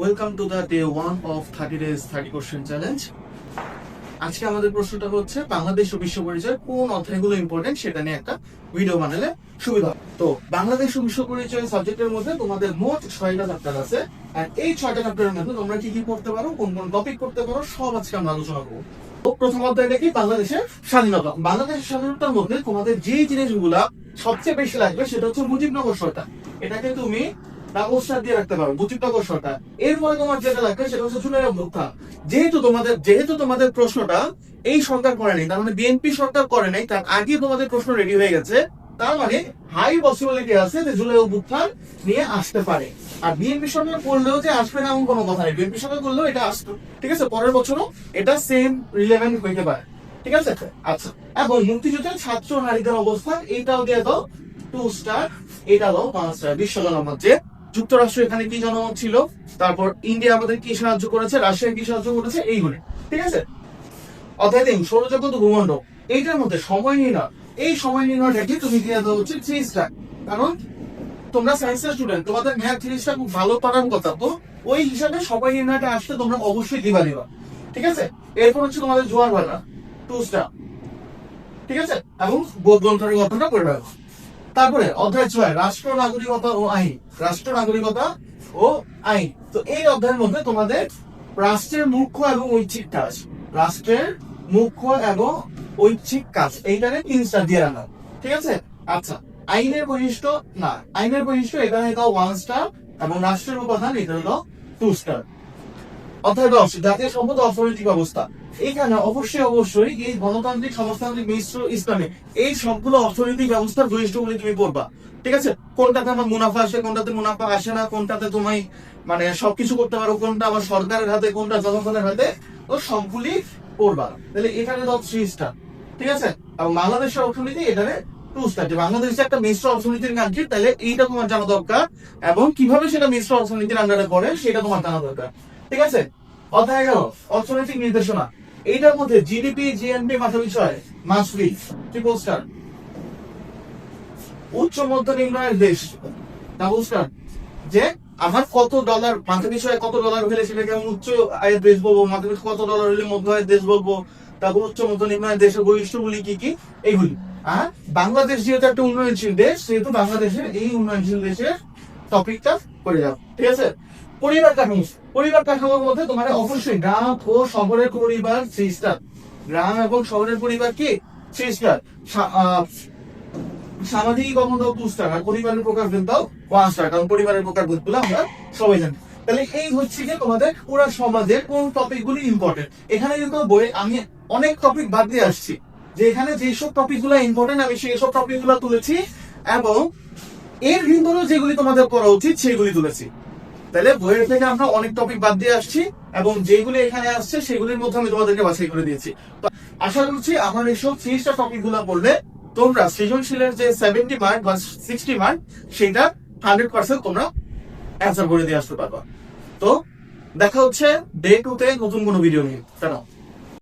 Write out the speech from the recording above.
Welcome to the day 1 of 30 days 30 question challenge. আজকে আমাদের প্রশ্নটা হচ্ছে বাংলাদেশ ও বিশ্ব পরিচয় কোন অধ্যায়গুলো ইম্পর্টেন্ট সেটা নিয়ে একটা ভিডিও বানালে সুবিধা হবে। তো বাংলাদেশ ও বিশ্ব পরিচয় সাবজেক্টের মধ্যে তোমাদের মোট 6টা চ্যাপ্টার আছে। আর এই 6টা চ্যাপ্টারের মধ্যে তোমরা কি কি পড়তে পারো, কোন কোন টপিক পড়তে পারো, সব আজকে আমরা আলোচনা করবো। তো প্রথম অধ্যায়টা কি বাংলাদেশের স্বাধীনতা। বাংলাদেশের স্বাধীনতার মধ্যে তোমাদের যে জিনিসগুলা সবচেয়ে বেশি লাগবে সেটা হচ্ছে মুজিবনগর সরকার। এটাকে তুমি ব্যবস্থা দিয়ে রাখতে পারো, মুজিবনগর সরকার। এরপরে তোমার যেটা লাগবে সেটা হচ্ছে জুলাই অভ্যুত্থান। যেহেতু তোমাদের প্রশ্নটা এই সরকার করে নাই, তার মানে বিএনপি সরকার করে নাই, তার আগে তোমাদের প্রশ্ন রেডি হয়ে গেছে, তার মানে হাই পসিবিলিটি আছে যে জুলাই অভ্যুত্থান নিয়ে আসতে পারে। আর বিএনপি সরকার করলেও যে আসবে না এমন কোনো কথা নেই, বিএনপি সরকার করলেও এটা আসতো, ঠিক আছে, পরের বছরও এটা সেম রিলেভেন্ট হইতে পারে, ঠিক আছে। আচ্ছা, এবং মুক্তিযুদ্ধের ছাত্র নারীদের অবস্থান এইটাও দিয়ে দাও 2 স্টার, এটা দাও 5 স্টার। বিশ্ব জনমত, যে যুক্তরাষ্ট্র এখানে কি জনমত ছিল, তারপর ইন্ডিয়া আমাদের কি সাহায্য করেছে, রাশিয়া কি সাহায্য করেছে, এইগুলো, ঠিক আছে। অধ্যায় 3 সৌরজগৎ ও ভূখণ্ড, এইটার মধ্যে সময় নির্ণয়, এই সময় নির্ণয়টা কি তুমি দিয়ে দাও হচ্ছে 3 স্টার। কারণ তোমরা সায়েন্সের স্টুডেন্ট, তোমাদের ম্যাথ জিনিসটা খুব ভালো পারার কথা, তো ওই হিসাবে সময় নির্ণয়টা আসলে তোমরা অবশ্যই দিবা, ঠিক আছে। এরপর হচ্ছে তোমাদের জোয়ার ভাটা 2 স্টার, ঠিক আছে, এবং বোধ গ্রন্থের গঠনটা করে রাখো। তারপরে অধ্যায় 6 রাষ্ট্র নাগরিকতা ও আইন, রাষ্ট্র নাগরিকতা ও আইন। তো এই অধ্যায়ের মধ্যে তোমাদের রাষ্ট্রের মুখ্য এবং ঐচ্ছিক কাজ, রাষ্ট্রের মুখ্য এবং ঐচ্ছিক কাজ, এইটারে 3 স্টার দিয়ে রাখা, ঠিক আছে। আচ্ছা, আইনের বৈশিষ্ট্য আইনের বৈশিষ্ট্য এখানে দাও 1 স্টার, এবং রাষ্ট্রের উপাদান এটা দাও 2 স্টার। অধ্যায় 10 জাতীয় সম্পদ অর্থনৈতিক অবস্থা, এখানে অবশ্যই এই গণতান্ত্রিক সমাজতান্ত্রিক মিশ্র ইসলামে এই সবগুলো অর্থনৈতিক ব্যবস্থার বৈশিষ্ট্যগুলি তুমি পড়বা, ঠিক আছে। কোনটাতে আমার মুনাফা আসে, কোনটাতে মুনাফা আসে না, কোনটাতে তুমি মানে সবকিছু করতে পারো, কোনটা আবার সরকারের হাতে, কোনটা জনগণের হাতে, তো সবগুলি পড়বা। তাহলে এখানে দাও 3 স্টার, ঠিক আছে। এবং বাংলাদেশের অর্থনীতি এখানে 2 স্টার। বাংলাদেশ একটা মিশ্র অর্থনীতির কান্ট্রি, তাহলে এইটা তোমার জানা দরকার, এবং কিভাবে সেটা মিশ্র অর্থনীতির আন্ডারে করে সেটা তোমার জানা দরকার, ঠিক আছে। অধ্যায় 11 অর্থনৈতিক নির্দেশনা, এইটার মধ্যে জিডিপি জিএনপি মাথা বিষয় মাস্ট বি 3 স্টার। উচ্চ মধ্য নিম্ন আয়ের দেশ 2 স্টার, যে আমার কত ডলার মাথা বিষয়ে কত ডলার হলে সেটাকে আমি উচ্চ আয়ের দেশ বলবো, মাথা বিষয়ে কত ডলার হলে মধ্য আয়ের দেশ বলবো, তারপর উচ্চ মধ্য নিম্ন আয়ের দেশের বৈশিষ্ট্যগুলি কি কি, এইগুলি। আর বাংলাদেশ যেহেতু একটা উন্নয়নশীল দেশ, সেহেতু বাংলাদেশের এই উন্নয়নশীল দেশের টপিকটা করে যাও, ঠিক আছে। পরিবার কাঠামোর মধ্যে তোমার অবশ্যই গ্রাম ও শহরের পরিবার 3 স্টার, গ্রাম এবং শহরের পরিবার কি 3 স্টার। সামাজিক গঠন দাও 2 স্টার, আর পরিবারের প্রকার দাও 1 স্টার, কারণ পরিবারের প্রকার গুলো আমরা সবাই জানি। তাহলে এই হচ্ছে যে তোমাদের পুরো সমাজের কোন টপিক গুলি ইম্পর্টেন্ট। এখানে কিন্তু বই আমি অনেক টপিক বাদ দিয়ে আসছি, যে এখানে যেসব টপিক গুলো ইম্পর্টেন্ট আমি সেই সব টপিক গুলো তুলেছি, এবং এর ভিতরে যেগুলি তোমাদের পড়া উচিত সেগুলি তুলেছি। তাহলে বইয়ের থেকে আমরা অনেক টপিক বাদ দিয়ে আসছি, এবং যেগুলি এখানে আসছে সেগুলির মধ্যে আমি তোমাদেরকে বাছাই করে দিয়েছি। তো আশা করছি আমার এইসব 30টা টপিক গুলো পড়লে তোমরা সৃজনশীলের যে 70 মার্ক বা 60 মার্ক সেটা 100% তোমরা অ্যান্সার করে দিয়ে আসতে পারবা। তো দেখা হচ্ছে ডে 2 তে নতুন কোনো ভিডিও নিয়ে।